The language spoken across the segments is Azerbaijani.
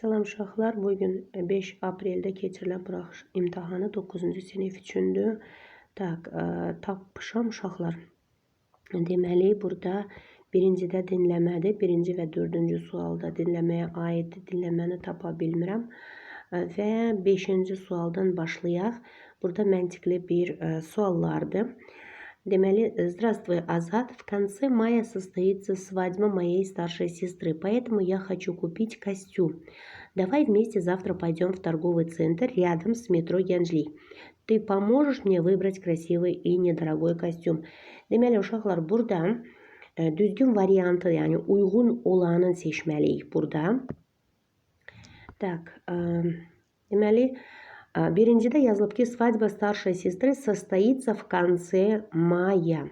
Salam uşaqlar, bugün 5 apreldə keçirilən buraxılış imtahanı 9-cu sinif üçündür. Tapmışam uşaqlar. Deməli, burada birincidə dinləmədir. Birinci və 4-cü sualda dinləməyə aiddir. Dinləməni tapa bilmirəm. Və 5-ci sualdan başlayaq. Burada məntiqli bir suallardır. Демали, здравствуй, Азат. В конце мая состоится свадьба моей старшей сестры, поэтому я хочу купить костюм. Давай вместе завтра пойдем в торговый центр рядом с метро Янжли. Ты поможешь мне выбрать красивый и недорогой костюм? Демали, uşaqlar, burada düzgün variantı, yani uygun olanı seçməliyik burada. Deməli, birincidə yazılıb ki, свадьба старшей сестры состоится в конце maya.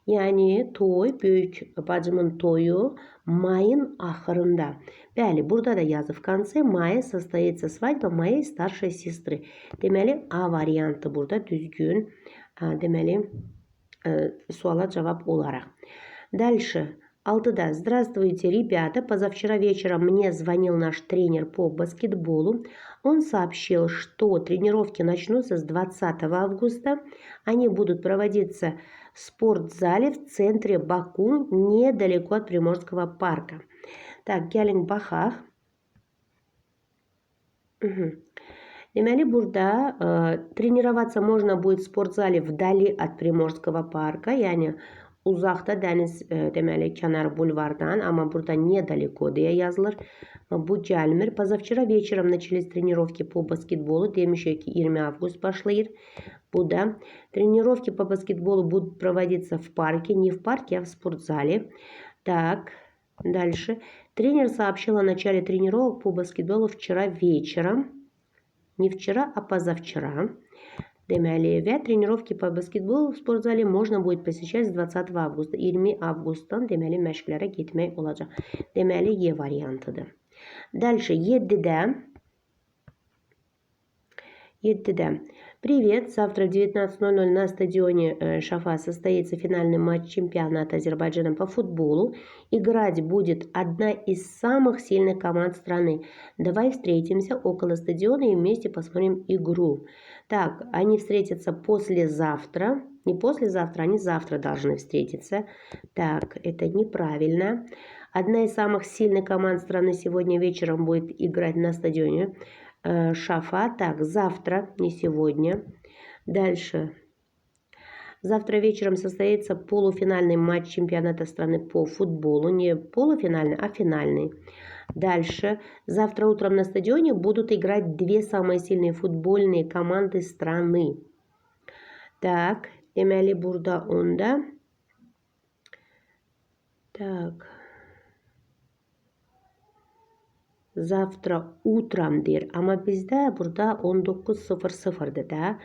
Yani toy, böyük bacımın toyu mayın axırında. Bəli, burada da yazıb в конце maya состоится свадьба моей старшей сестры. Deməli, A variantı burada düzgün, deməli, suala cavab olaraq. Дальше. 6-да. Здравствуйте, ребята. Позавчера вечером мне звонил наш тренер по баскетболу. Он сообщил, что тренировки начнутся с 20 августа. Они будут проводиться в спортзале в центре Баку, недалеко от Приморского парка. Так, gəlin baxaq. Deməli, burada тренироваться можно будет в спортзале вдали от Приморского парка, yəni uzaqda dəniz, deməli, kənar bulvardan, amma burada nedaлеко deyə yazılır. Bu gəlmir. Позавчера вечером начались тренировки по баскетболу. Demişik ki 20 avqust başlayır. Bu da тренировки по баскетболу будут проводиться в парке, не в парке, а в спортзале. Так, дальше. Тренер сообщил о начале тренировок по баскетболу вчера вечером. Не вчера, а позавчера. Deməli, və trenirovki по баскетболу в спортзале можно будет посещать с 20 avgusta. 20 avqustdan deməli məşqlərə getmək olacaq. Deməli, E variantıdır. Дальше, 7-də. Привет, завтра в 19:00 на стадионе Шафа состоится финальный матч чемпионата Азербайджана по футболу. Играть будет одна из самых сильных команд страны. Давай встретимся около стадиона и вместе посмотрим игру. Так, они встретятся послезавтра. Не послезавтра, они завтра должны встретиться. Так, это неправильно. Одна из самых сильных команд страны сегодня вечером будет играть на стадионе Шафа. Так, завтра, не сегодня. Дальше. Завтра вечером состоится полуфинальный матч чемпионата страны по футболу. Не полуфинальный, а финальный. Дальше. Завтра утром на стадионе будут играть две самые сильные футбольные команды страны. Так, deməli burada onda. Так. Завтra utrам deyir. Amma bizdə burada 19:00-dır da.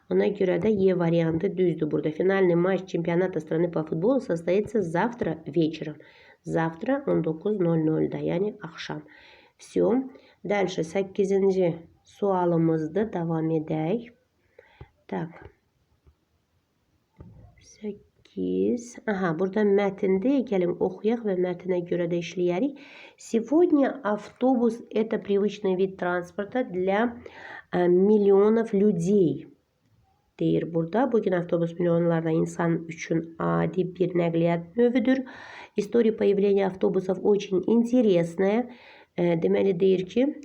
Ona görə də E variantı düzdür burada. Finalный матч чемпионата страны по футболу состоится завтра вечером. Завтра 19:00'da, yəni axşam. Все. Дальше 8-ci sualımızda davam edək. Так. 8. Aha, burada mətndir. Gəlin oxuyaq və mətnə görə də işləyərik. Сегодня автобус – это привычный вид транспорта для миллионов людей. Deyir burada. Bugün avtobus milyonlarla insan üçün adi bir nəqliyyat növüdür. История появления автобусов очень интересная. Deməli deyir ki,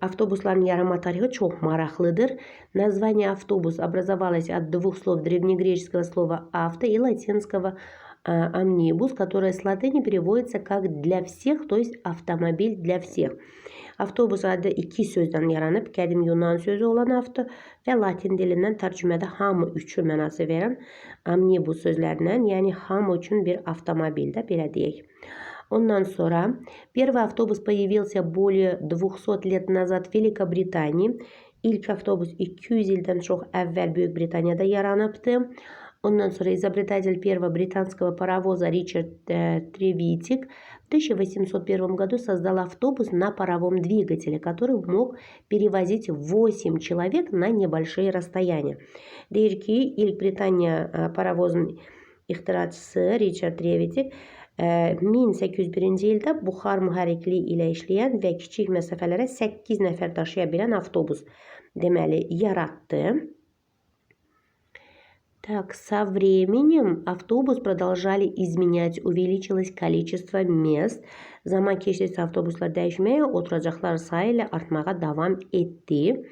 автобусların yaranma tarixi çox maraqlıdır. Название автобус образовалось от двух слов древнегреческого слова авто и латинского амнибус, которое с латыни переводится как для всех, то есть автомобиль для всех. Avtobus adı iki sözdən yaranıb. Qədim Yunan sözü olan avto və Latin dilindən tərcümədə hamı üçün mənası verən amnibus sözlərindən, yəni hamı üçün bir avtomobildə, belə deyək. Ondan sonra первый автобус появился более 200 лет назад в Великобритании. İlk avtobus 200 ildən çox əvvəl Böyük Britaniyada yaranıbdı. Ondan sonra изобретатель первого британского паровоза Ричард Тревитик в 1801 году создал автобус на паровом двигателе, который мог перевозить 8 человек на небольшие расстояния. Deyir ki, ilk Britaniya paravozun ixtiraçısı Richard Trevithick 1801-ci ildə buxar mühərrikliyi ilə işləyən və kiçik məsafələrə 8 nəfər daşıya bilən avtobus deməli yaratdı. Так, со временем автобус продолжали изменять, увеличилось количество мест. Zaman keçdikcə avtobuslar dəyişməyə, oturacaqlar sayı ilə artmağa davam etdi.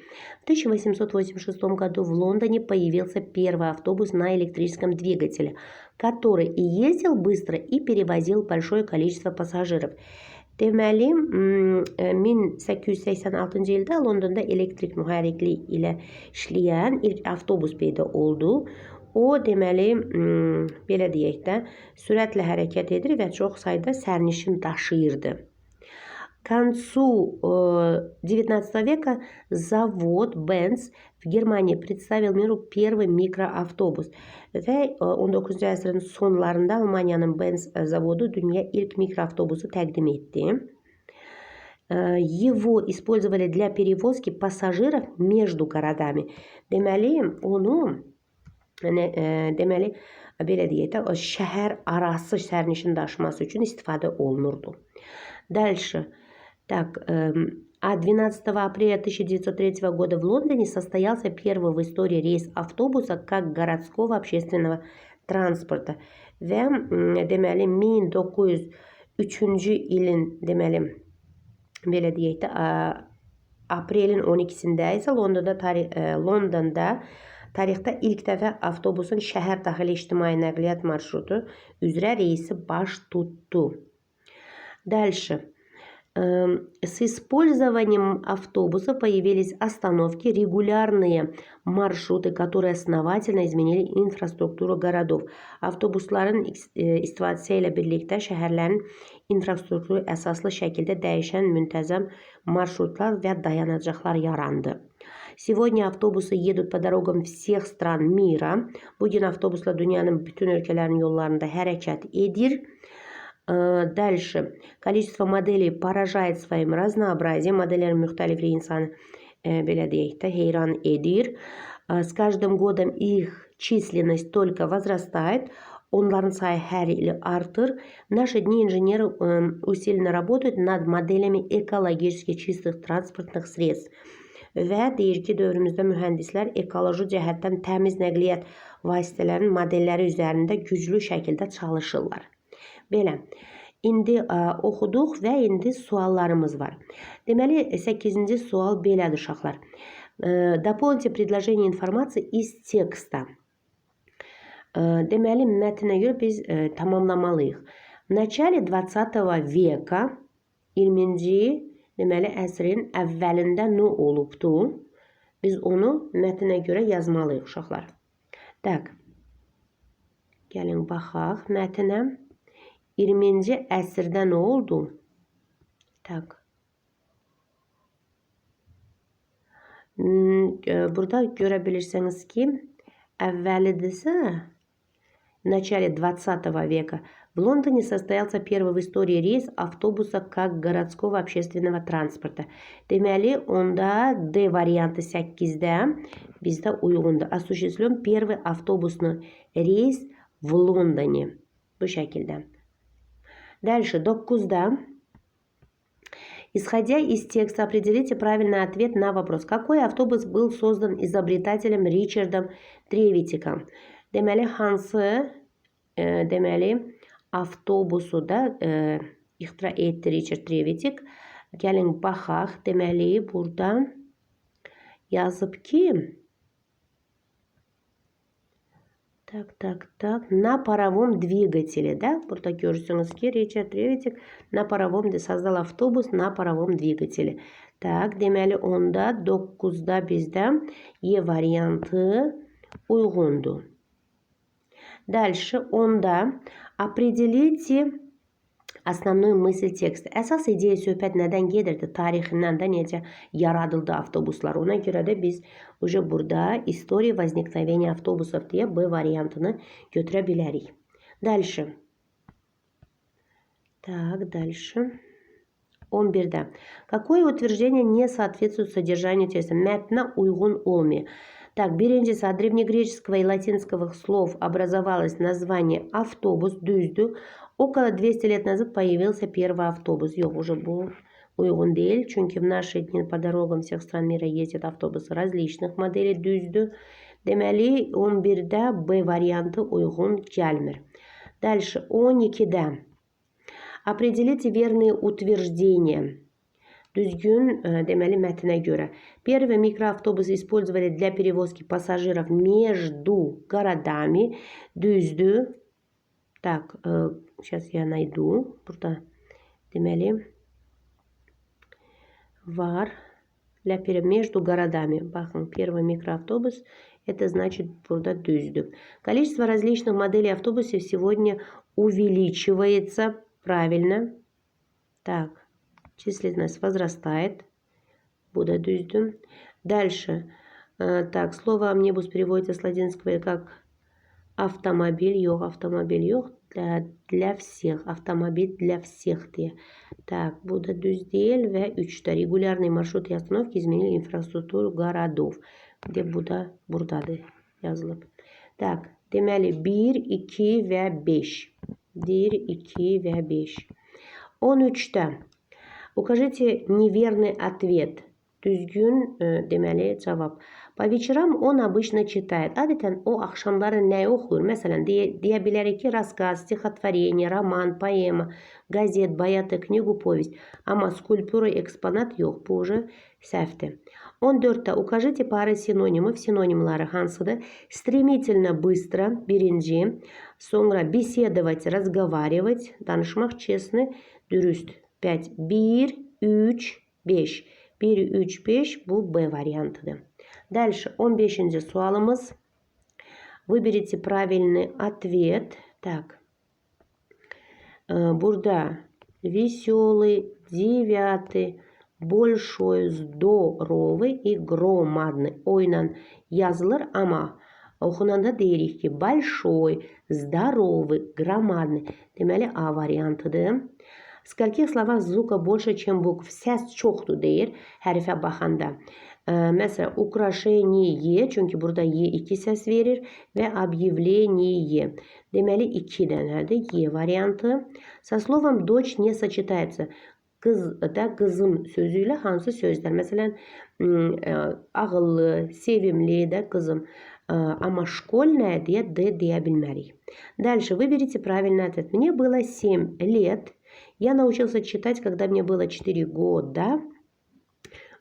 В 1886 году в Лондоне появился первый автобус на электрическом двигателе, который и ездил быстро и перевозил большое количество пассажиров. Deməli, 1886-cı ildə Londonda elektrik mühərrikliyi ilə işləyən ilk avtobus peyda oldu. O, deməli, belə deyək də, sürətlə hərəkət edir və çox sayda sərnişin daşıyırdı. К концу 19 века завод Benz в Германии представил mиру первый микроавтобус. Və 19-cu əsrin sonlarında Almaniyanın Benz zavodu dünya ilk mikroavtobusu təqdim etdi. Его использовали для перевозки пассажиров между городами. Deməli, onu deməli, belə deyək də, şəhər arası sərnişin daşıması üçün istifadə olunurdu. Дальше. Так, а 12 апреля 1903 года в Лондоне состоялся первый в истории рейс автобуса как городского общественного транспорта. Və deməli 1903-cü ilin deməli belə deyək də aprelin 12-sində isə Londonda tarixdə ilk dəfə avtobusun şəhər daxili ictimai nəqliyyat marşrutu üzrə reysi baş tutdu. Дальше. С использованием автобусов появились остановки, регулярные marşruты, которые основательно изменили infrastrukturu городов. Avtobusların istifadəsi ilə birlikdə şəhərlərin infrastrukturu əsaslı şəkildə dəyişən müntəzəm marşrutlar və dayanacaqlar yarandı. Сегодня автобусы едут по дорогам всех стран мира. Bugün avtobuslar dünyanın bütün ölkələrinin yollarında hərəkət edir. Дальше. Количество моделей поражает своим разнообразием. Modellerin müxtəlifliyi insanı belə deyək də heyran edir. С каждым годом их численность только возрастает. Onların sayı hər il artır. В наши дни инженеры усиленно работают над моделями экологически чистых транспортных средств. Və deyir ki, dövrümüzdə mühəndislər ekoloji cəhətdən təmiz nəqliyyat vasitələrinin modelləri üzərində güclü şəkildə çalışırlar. Belə, indi oxuduq və indi suallarımız var. Deməli, 8-ci sual belədir, uşaqlar. Дополните предложение информации из текста. Deməli, mətnə görə biz tamamlamalıyıq. В начале 20 века, 20-ci deməli, əsrin əvvəlində nə olubdu? Biz onu mətnə görə yazmalıyıq, uşaqlar. Так, gəlin baxaq mətnə. 20-ci əsrdə nə oldu? Так. Burada görə bilirsiniz ki, əvvəlidirsə, в начале 20 века в Лондоне состоялся первый в истории рейс автобуса как городского общественного транспорта. Deməli, onda D variantı 8-də bizdə uyğundur. Осуществлен первый автобусный рейс в Лондоне. Bu şəkildə. Дальше, 9-da. Исходя из текста, определите правильный ответ на вопрос. Какой автобус был создан изобретателем Ричардом Тревитиком? Deməli, hansı deməli, avtobusu da ixtira etdi Richard Trevitik. Gəlin baxaq. Deməli, burada yazıb ki на паровом двигателе, да? Burada görürsünüz ki, Richard Trevithick создал автобус на паровом двигателе. Так, deməli, onda 9-da bizdə E variantı uyğundur. Дальше, onda определите основную мысль tекsta. Əsas ideya söhbət nədən gedirdi? Tarixindən də necə yaradıldı avtobuslar. Ona görə də biz burada история возникновения автобусов deyə B variantını götürə bilərik. Дальше. Так, дальше. 11-də. Какое утверждение не соответствует содержанию текста? Mətnə uyğun olmuyor. Так, birincisi, от древнегреческого и латинского слов образовалось название автобус, düzdü. Около 200 лет назад появился первый автобус. Yok, уже bu uygun değil. Çünkü в наши дни по дорогам всех стран мира ездят автобусы различных моделей, düzdü. Deməli, 11'də B variantı uygun gəlmir. Дальше, 12'də. Определите верные утверждения. Düzgün deməli mətnə görə. Первый микроавтобус использовали для перевозки пассажиров между городами. Düzdü. Так, сейчас я найду. Burada deməli var. Между городами. Bakın, первый микроавтобус. Это значит burada düzdü. Количество различных моделей автобусов сегодня увеличивается. Правильно. Так. Численность возрастает. Буде düzdü. Дальше. Так, слово амнибус переводится с латинского как автомобиль. Yok, автомобиль yok. Для всех. Автомобиль для всех diye. Так, буде düz değil ve 3'te регулярные маршруты и остановки изменили инфраструктуру городов. Где buradadır yazılıb. Так, deməli 1, 2 və 5. 1, 2 və 5. 13'te. Укажите неверный ответ. Düzgün deməli cavab. По вечерам он обычно читает. Adətən o axşamları nə oxuyur? Məsələn, deyə bilərik ki, рассказ, стихотворение, роман, поэма, газет, баяты, книгу, повесть. Amma скульптура, экспонат yox. Bu уже səhvdir. 14'te. Укажите пары синонимов. Синонимлары hansıdır? Стремительно, быстро, birinci. Sonra беседовать, разговаривать, danışmaq, честный, dürüst. 5. 1, 3, 5. 1, 3, 5 bu B variantıdır. Дальше 15. суалımız. Выберите правильный ответ. Так. Burada веселый, девятый, большой, здоровый и громадный. Oyla yazılır ama oxunanda deyirik ki большой, здоровый, громадный. Deməli A variantıdır. В скольких словах звука больше, чем букв? Səs çoxdur deyir hərfə baxanda. Məsələn, украшение, çünki burada Y2 səs verir və объявление. Deməli 2 dənədir Y variantı. Со словом дочь не сочетается. Qız da qızım sözü ilə hansı sözlər? Məsələn, ağıllı, sevimli də qızım. Amma школьная deyə D deyə bilmərik. Дальше выберите правильный ответ. Мне было 7 лет. Я научился читать, когда мне было 4 года.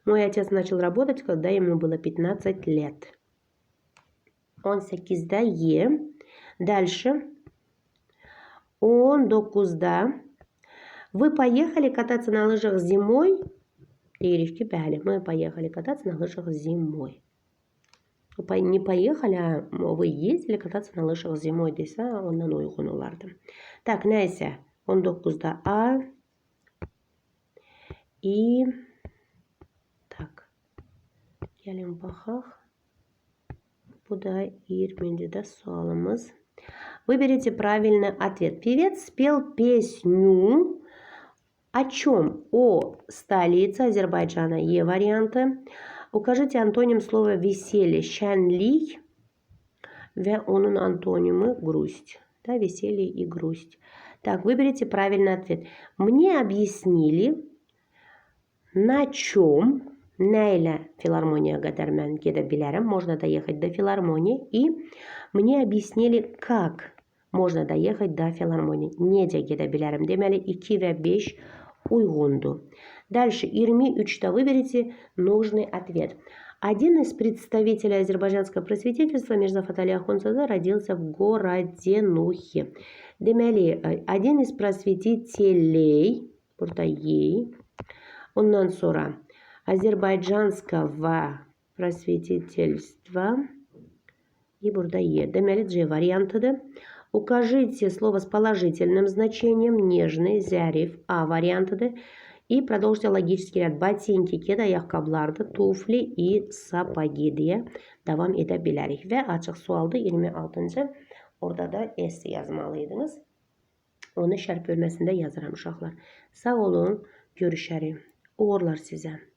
Мой отец начал работать, когда ему было 15 лет. 18'də E. Дальше. 19'da. Вы поехали кататься на лыжах зимой? Deyirik ki, bəli, мы поехали кататься на лыжах зимой. Не поехали, а вы ездили кататься на лыжах зимой desə, ondan uyğun olardı. Так, nəysə. 19'da A. И так. Gəlin baxaq. Bu da 20'de sualımız. Выберите правильный ответ. Певец спел песню о чем? О столице Азербайджана. Е варианты. Укажите антоним слова веселье. Şenlik ve onun antonimi грусть. Да, веселье и грусть. Так, выберите правильный ответ. Мне объяснили, на чем, nə ilə филармонияға qədər mən gedə bilərəm. Можно доехать до филармонии. И мне объяснили, как можно доехать до филармонии. Necə gedə bilərəm. Deməli, 2 və 5 uyğundur. Дальше, 23'də выберите нужный ответ. Один из представителей азербайджанского просветительства, Мирзафат Али Ахундзада, родился в городе Нухи. Deməli, один из просветителей, burada ей, ondan sonra азербайджанского просветительства, и burada е. Deməli, C variantıdır. Укажите слово с положительным значением, нежный, зәриф, A variantıdır. И продолжите логический ряд. Ботинки, kedi ayaqqabılardır, tufli и сапоги deyə davam edə bilərik. Və açıq sualda 26-cı. Orada da S yazmalıydınız. Onu şərh bölməsində yazıram uşaqlar. Sağ olun, görüşərik. Uğurlar sizə.